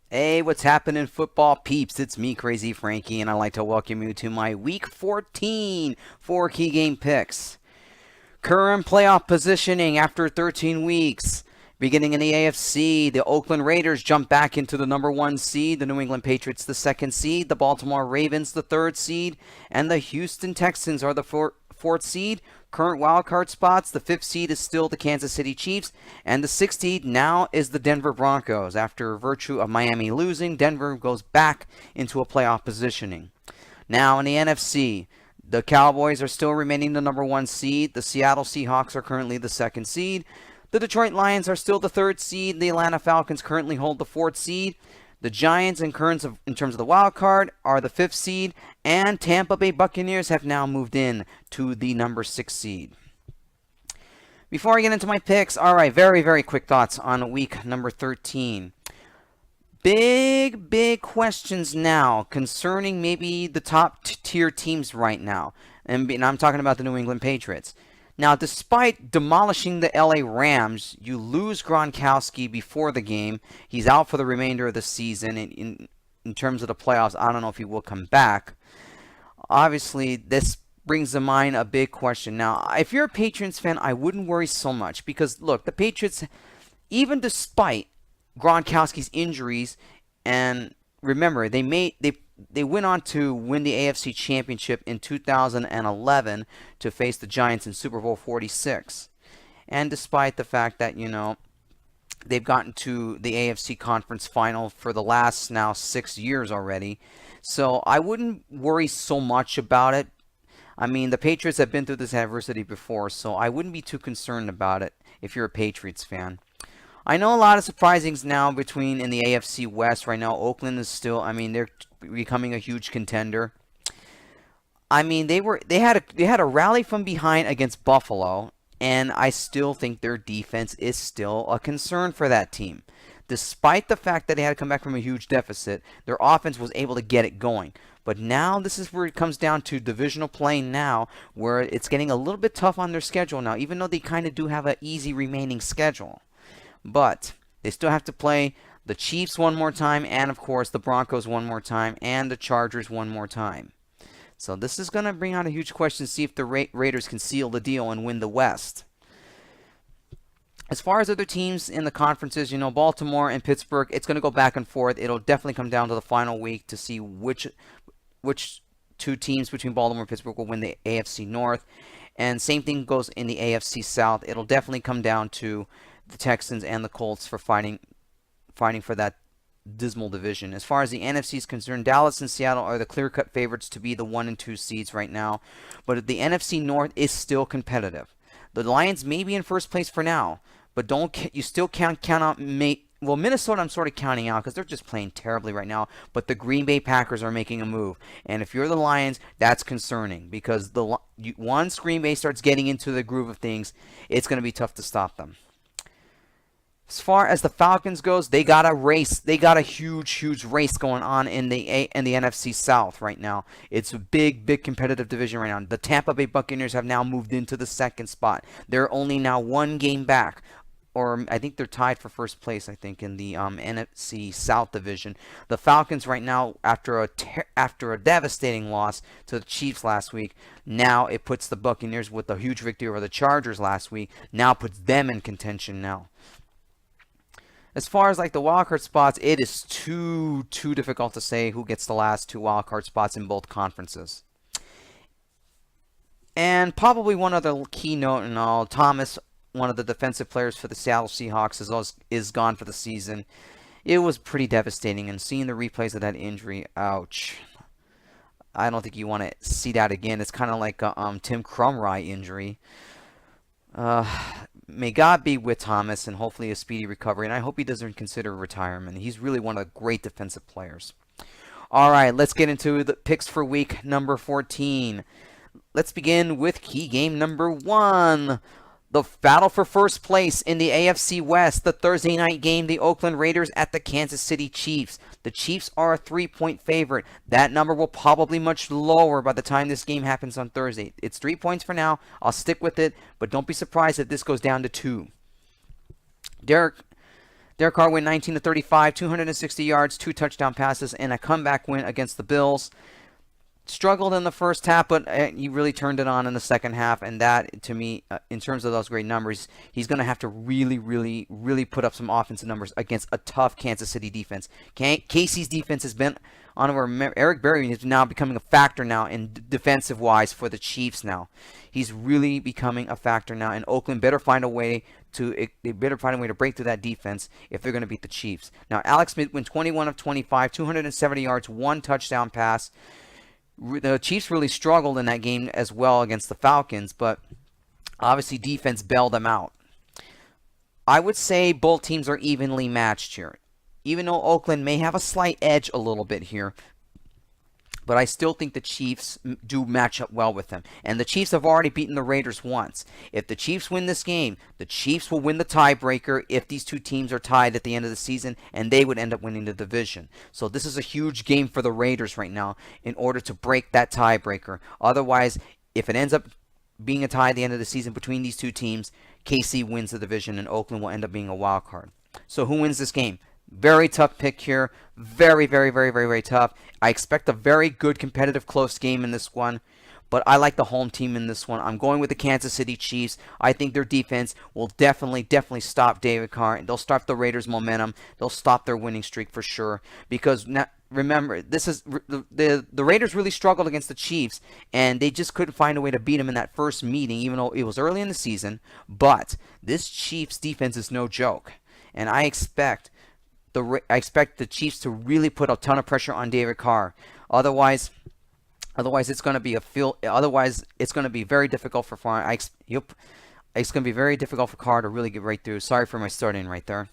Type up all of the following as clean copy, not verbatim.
Hey, what's happening, football peeps? It's me, Crazy Frankie, and I'd like to welcome you to my Week 14 four key game picks. Current playoff positioning after 13 weeks. Beginning in the AFC, the Oakland Raiders jump back into the number one seed, the New England Patriots the second seed, the Baltimore Ravens the third seed, and the Houston Texans are the fourth seed. Current wildcard spots, the fifth seed is still the Kansas City Chiefs, and the sixth seed now is the Denver Broncos. After virtue of Miami losing, Denver goes back into a playoff positioning. Now in the NFC, the Cowboys are still remaining the number one seed. The Seattle Seahawks are currently the second seed. The Detroit Lions are still the third seed. The Atlanta Falcons currently hold the fourth seed. The Giants, in terms of the wild card, are the fifth seed, and Tampa Bay Buccaneers have now moved in to the number six seed. Before I get into my picks, all right, very, very quick thoughts on week number 13. Big questions now concerning maybe the top tier teams right now. And I'm talking about the New England Patriots. Now, despite demolishing the LA Rams, you lose Gronkowski before the game. He's out for the remainder of the season. In terms of the playoffs, I don't know if he will come back. Obviously, this brings to mind a big question. Now, if you're a Patriots fan, I wouldn't worry so much because, look, the Patriots, even despite Gronkowski's injuries, and remember, they went on to win the AFC Championship in 2011 to face the Giants in Super Bowl 46. And despite the fact that, they've gotten to the AFC Conference Final for the last now 6 years already. So I wouldn't worry so much about it. I mean, the Patriots have been through this adversity before, so I wouldn't be too concerned about it if you're a Patriots fan. I know a lot of surprisings now in the AFC West right now. Oakland is still, they're becoming a huge contender. They had a rally from behind against Buffalo, and I still think their defense is still a concern for that team. Despite the fact that they had to come back from a huge deficit, their offense was able to get it going. But now this is where it comes down to divisional play now, where it's getting a little bit tough on their schedule now, even though they kind of do have an easy remaining schedule. But they still have to play the Chiefs one more time, and of course the Broncos one more time, and the Chargers one more time. So this is going to bring out a huge question to see if the Raiders can seal the deal and win the West. As far as other teams in the conferences, Baltimore and Pittsburgh, it's going to go back and forth. It'll definitely come down to the final week to see which two teams between Baltimore and Pittsburgh will win the AFC North. And same thing goes in the AFC South. It'll definitely come down to the Texans and the Colts for fighting for that dismal division. As far as the NFC is concerned, Dallas and Seattle are the clear-cut favorites to be the 1 and 2 seeds right now. But the NFC North is still competitive. The Lions may be in first place for now, but you still can't count out Minnesota I'm sort of counting out because they're just playing terribly right now. But the Green Bay Packers are making a move. And if you're the Lions, that's concerning because once Green Bay starts getting into the groove of things, it's going to be tough to stop them. As far as the Falcons goes, they got a race. They got a huge race going on in the NFC South right now. It's a big competitive division right now. The Tampa Bay Buccaneers have now moved into the second spot. They're only now one game back, or I think they're tied for first place. I think in the NFC South division. The Falcons right now, after a devastating loss to the Chiefs last week, now it puts the Buccaneers with a huge victory over the Chargers last week. Now puts them in contention now. As far as the wildcard spots, it is too difficult to say who gets the last two wildcard spots in both conferences. And probably one other key note and all, Thomas, one of the defensive players for the Seattle Seahawks, is gone for the season. It was pretty devastating, and seeing the replays of that injury, ouch. I don't think you want to see that again. It's kind of like a Tim Crumry injury. May God be with Thomas and hopefully a speedy recovery. And I hope he doesn't consider retirement. He's really one of the great defensive players. All right, let's get into the picks for week number 14. Let's begin with key game number 1. The battle for first place in the AFC West, the Thursday night game, the Oakland Raiders at the Kansas City Chiefs. The Chiefs are a 3-point favorite. That number will probably much lower by the time this game happens on Thursday. It's 3 points for now. I'll stick with it, but don't be surprised if this goes down to 2. Derek Carr went 19 to 35, 260 yards, 2 touchdown passes, and a comeback win against the Bills. Struggled in the first half, but he really turned it on in the second half, and that, to me, in terms of those great numbers, he's going to have to really, really, really put up some offensive numbers against a tough Kansas City defense. KC's defense has been on where Eric Berry is now becoming a factor now in defensive-wise for the Chiefs now. He's really becoming a factor now, and Oakland better find a way to break through that defense if they're going to beat the Chiefs. Now, Alex Smith went 21 of 25, 270 yards, 1 touchdown pass. The Chiefs really struggled in that game as well against the Falcons, but obviously defense bailed them out. I would say both teams are evenly matched here. Even though Oakland may have a slight edge a little bit here, but I still think the Chiefs do match up well with them. And the Chiefs have already beaten the Raiders once. If the Chiefs win this game, the Chiefs will win the tiebreaker if these two teams are tied at the end of the season, and they would end up winning the division. So this is a huge game for the Raiders right now in order to break that tiebreaker. Otherwise, if it ends up being a tie at the end of the season between these two teams, KC wins the division, and Oakland will end up being a wild card. So who wins this game? Very tough pick here. Very, very, very, very, very tough. I expect a very good, competitive, close game in this one. But I like the home team in this one. I'm going with the Kansas City Chiefs. I think their defense will definitely stop David Carr. They'll stop the Raiders' momentum. They'll stop their winning streak for sure. Because now, remember, this is the Raiders really struggled against the Chiefs, and they just couldn't find a way to beat them in that first meeting, even though it was early in the season. But this Chiefs defense is no joke, and I expect the Chiefs to really put a ton of pressure on David Carr. Otherwise it's going to be it's going to be very difficult for Carr. It's going to be very difficult for Carr to really get right through. Sorry for my starting right there.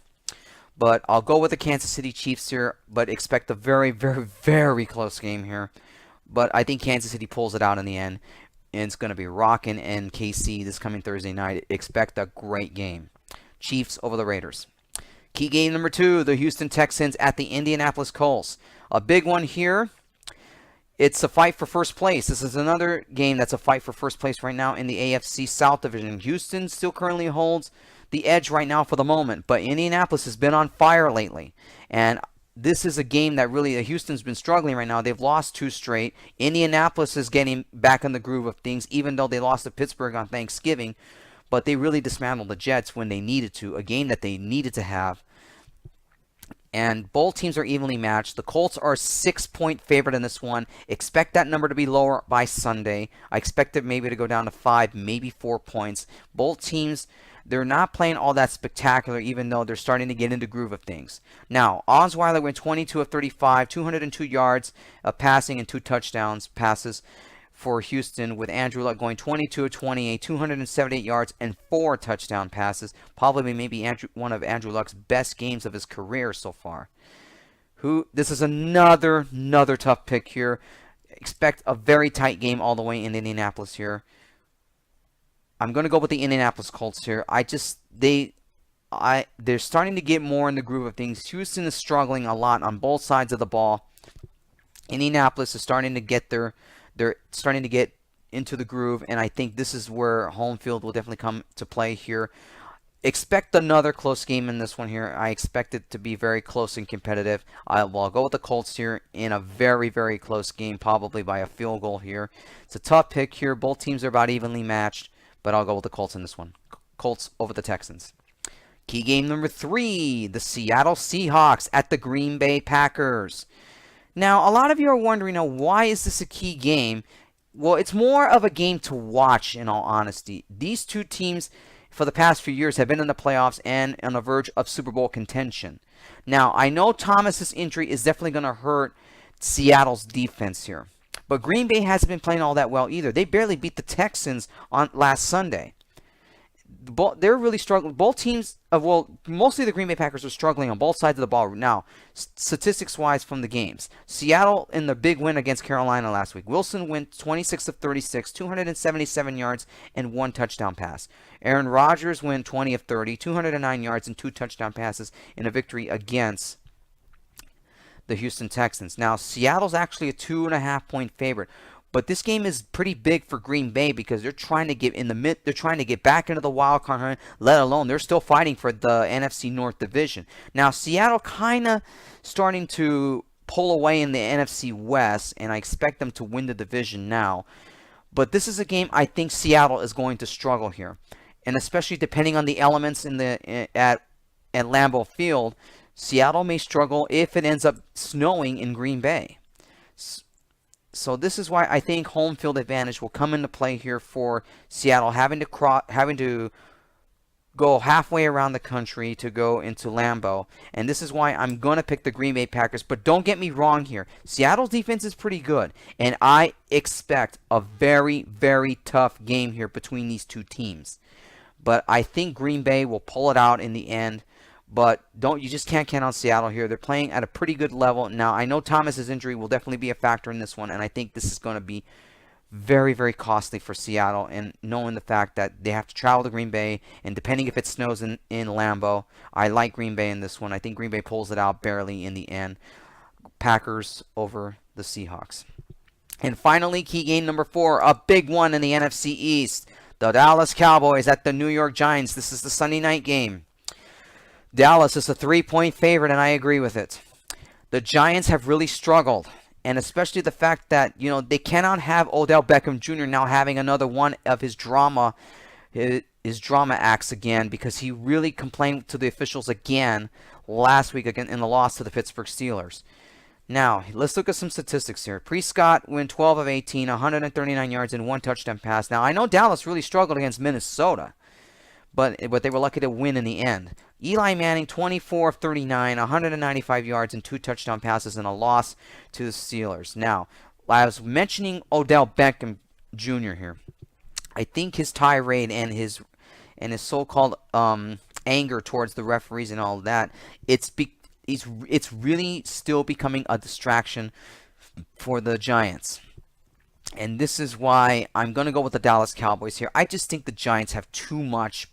But I'll go with the Kansas City Chiefs here, but expect a very, very, very close game here. But I think Kansas City pulls it out in the end, and it's going to be rocking in KC this coming Thursday night. Expect a great game. Chiefs over the Raiders. Key game number 2, the Houston Texans at the Indianapolis Colts. A big one here. It's a fight for first place. This is another game that's a fight for first place right now in the AFC South Division. Houston still currently holds the edge right now for the moment, but Indianapolis has been on fire lately. And this is a game that really Houston's been struggling right now. They've lost 2 straight. Indianapolis is getting back in the groove of things, even though they lost to Pittsburgh on Thanksgiving. But they really dismantled the Jets when they needed to, a game that they needed to have. And both teams are evenly matched. The Colts are a 6-point favorite in this one. Expect that number to be lower by Sunday. I expect it maybe to go down to 5, maybe 4 points. Both teams, they're not playing all that spectacular, even though they're starting to get into groove of things. Now, Osweiler went 22 of 35, 202 yards of passing and 2 touchdowns passes for Houston, with Andrew Luck going 22 of 28, 278 yards, and 4 touchdown passes. Probably maybe one of Andrew Luck's best games of his career so far. This is another tough pick here. Expect a very tight game all the way in Indianapolis here. I'm going to go with the Indianapolis Colts here. They're starting to get more in the groove of things. Houston is struggling a lot on both sides of the ball. Indianapolis is starting to get they're starting to get into the groove, and I think this is where home field will definitely come to play here. Expect another close game in this one here. I expect it to be very close and competitive. I'll go with the Colts here in a very, very close game, probably by a field goal here. It's a tough pick here. Both teams are about evenly matched, but I'll go with the Colts in this one. Colts over the Texans. Key game number 3, the Seattle Seahawks at the Green Bay Packers. Now, a lot of you are wondering, why is this a key game? Well, it's more of a game to watch, in all honesty. These two teams, for the past few years, have been in the playoffs and on the verge of Super Bowl contention. Now, I know Thomas's injury is definitely going to hurt Seattle's defense here. But Green Bay hasn't been playing all that well either. They barely beat the Texans on last Sunday. They're really struggling. Both teams, mostly the Green Bay Packers are struggling on both sides of the ball now, statistics-wise from the games. Seattle in the big win against Carolina last week. Wilson went 26 of 36, 277 yards, and 1 touchdown pass. Aaron Rodgers went 20 of 30, 209 yards, and 2 touchdown passes in a victory against the Houston Texans. Now, Seattle's actually a 2.5-point favorite. But this game is pretty big for Green Bay because they're trying to get in the they're trying to get back into the wild card hunt, let alone they're still fighting for the NFC North division. Now, Seattle kind of starting to pull away in the NFC West, and I expect them to win the division now. But this is a game I think Seattle is going to struggle here. And especially depending on the elements at Lambeau Field, Seattle may struggle if it ends up snowing in Green Bay. So this is why I think home field advantage will come into play here for Seattle, having to go halfway around the country to go into Lambeau. And this is why I'm going to pick the Green Bay Packers. But don't get me wrong here. Seattle's defense is pretty good. And I expect a very, very tough game here between these two teams. But I think Green Bay will pull it out in the end. But you just can't count on Seattle here. They're playing at a pretty good level. Now, I know Thomas's injury will definitely be a factor in this one. And I think this is going to be very, very costly for Seattle, and knowing the fact that they have to travel to Green Bay, and depending if it snows in Lambeau, I like Green Bay in this one. I think Green Bay pulls it out barely in the end. Packers over the Seahawks. And finally, key game number 4, a big one in the NFC East. The Dallas Cowboys at the New York Giants. This is the Sunday night game. Dallas is a 3-point favorite, and I agree with it. The Giants have really struggled. And especially the fact that, they cannot have Odell Beckham Jr. now having another one of his drama acts again, because he really complained to the officials again last week again in the loss to the Pittsburgh Steelers. Now, let's look at some statistics here. Prescott went 12 of 18, 139 yards, and 1 touchdown pass. Now, I know Dallas really struggled against Minnesota, but they were lucky to win in the end. Eli Manning, 24 of 39, 195 yards, and 2 touchdown passes in a loss to the Steelers. Now, I was mentioning Odell Beckham Jr. here. I think his tirade and his so-called anger towards the referees and all of that, it's really still becoming a distraction for the Giants. And this is why I'm going to go with the Dallas Cowboys here. I just think the Giants have too much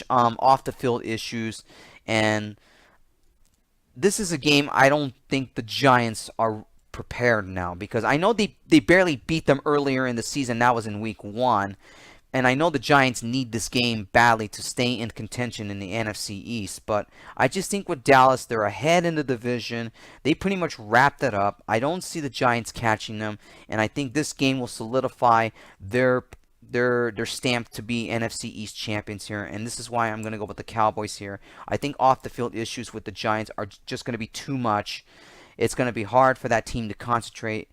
off the field issues, and this is a game I don't think the Giants are prepared now, because I know they barely beat them earlier in the season. That was in week 1. And I know the Giants need this game badly to stay in contention in the NFC East. But I just think with Dallas, they're ahead in the division. They pretty much wrapped it up. I don't see the Giants catching them. And I think this game will solidify their stamp to be NFC East champions here. And this is why I'm going to go with the Cowboys here. I think off-the-field issues with the Giants are just going to be too much. It's going to be hard for that team to concentrate.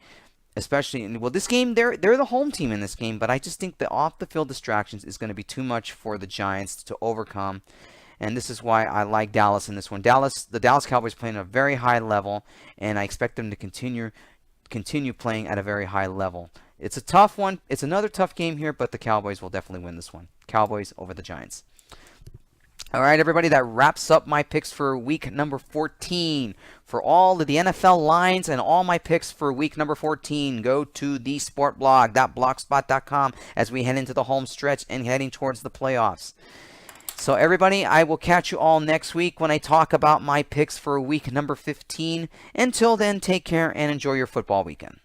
Especially, this game, they're the home team in this game, but I just think the off-the-field distractions is going to be too much for the Giants to overcome, and this is why I like Dallas in this one. The Dallas Cowboys playing at a very high level, and I expect them to continue playing at a very high level. It's a tough one. It's another tough game here, but the Cowboys will definitely win this one. Cowboys over the Giants. All right, everybody, that wraps up my picks for week number 14. For all of the NFL lines and all my picks for week number 14, go to thesportblog.blogspot.com as we head into the home stretch and heading towards the playoffs. So, everybody, I will catch you all next week when I talk about my picks for week number 15. Until then, take care and enjoy your football weekend.